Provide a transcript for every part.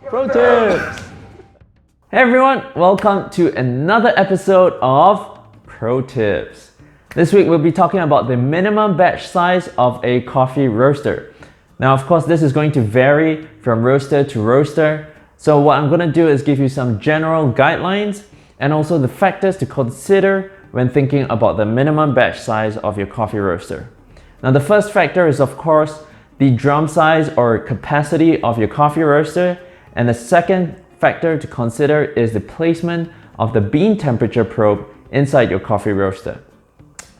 Pro tips! Hey everyone, welcome to another episode of Pro Tips. This week we'll be talking about the minimum batch size of a coffee roaster. Now of course this is going to vary from roaster to roaster. So what I'm going to do is give you some general guidelines and also the factors to consider when thinking about the minimum batch size of your coffee roaster. Now the first factor is of course the drum size or capacity of your coffee roaster, and the second factor to consider is the placement of the bean temperature probe inside your coffee roaster.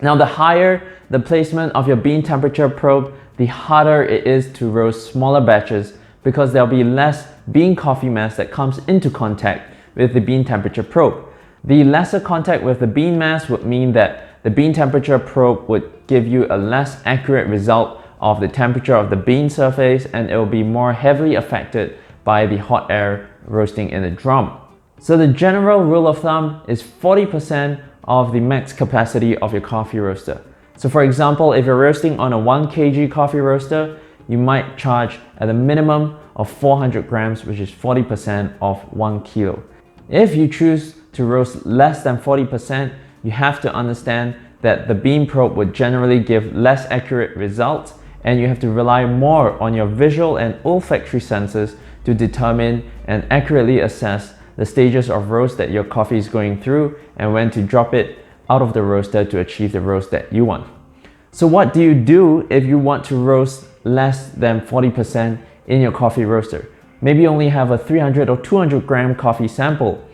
Now the higher the placement of your bean temperature probe, the harder it is to roast smaller batches because there'll be less bean coffee mass that comes into contact with the bean temperature probe. The lesser contact with the bean mass would mean that the bean temperature probe would give you a less accurate result of the temperature of the bean surface, and it will be more heavily affected by the hot air roasting in the drum. So the general rule of thumb is 40% of the max capacity of your coffee roaster. So for example, if you're roasting on a 1 kg coffee roaster, you might charge at a minimum of 400 grams, which is 40% of 1 kilo. If you choose to roast less than 40%, you have to understand that the bean probe would generally give less accurate results, and you have to rely more on your visual and olfactory senses to determine and accurately assess the stages of roast that your coffee is going through and when to drop it out of the roaster to achieve the roast that you want. So what do you do if you want to roast less than 40% in your coffee roaster? Maybe only have a 300 or 200 gram coffee sample.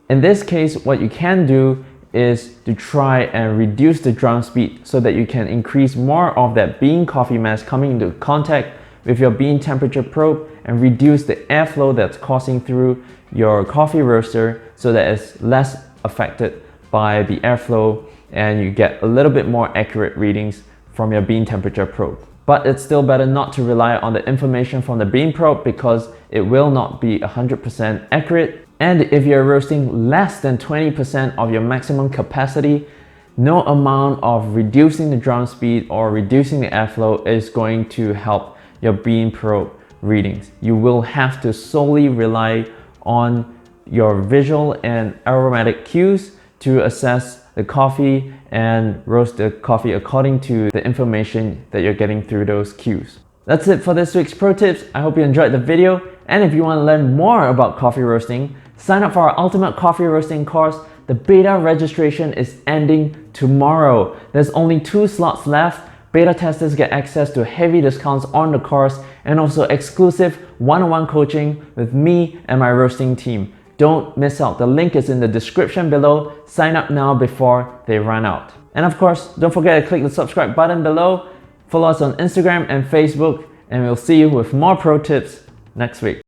In this case, what you can do is to try and reduce the drum speed so that you can increase more of that bean coffee mass coming into contact with your bean temperature probe and reduce the airflow that's coursing through your coffee roaster so that it's less affected by the airflow and you get a little bit more accurate readings from your bean temperature probe. But it's still better not to rely on the information from the bean probe because it will not be 100% accurate. And if you're roasting less than 20% of your maximum capacity, no amount of reducing the drum speed or reducing the airflow is going to help your bean probe readings. You will have to solely rely on your visual and aromatic cues to assess the coffee and roast the coffee according to the information that you're getting through those cues. That's it for this week's Pro Tips. I hope you enjoyed the video, and if you want to learn more about coffee roasting, sign up for our Ultimate Coffee Roasting course. The beta registration is ending tomorrow. There's only 2 slots left. Beta testers get access to heavy discounts on the course and also exclusive one-on-one coaching with me and my roasting team. Don't miss out. The link is in the description below. Sign up now before they run out. And of course, don't forget to click the subscribe button below. Follow us on Instagram and Facebook, and we'll see you with more pro tips next week.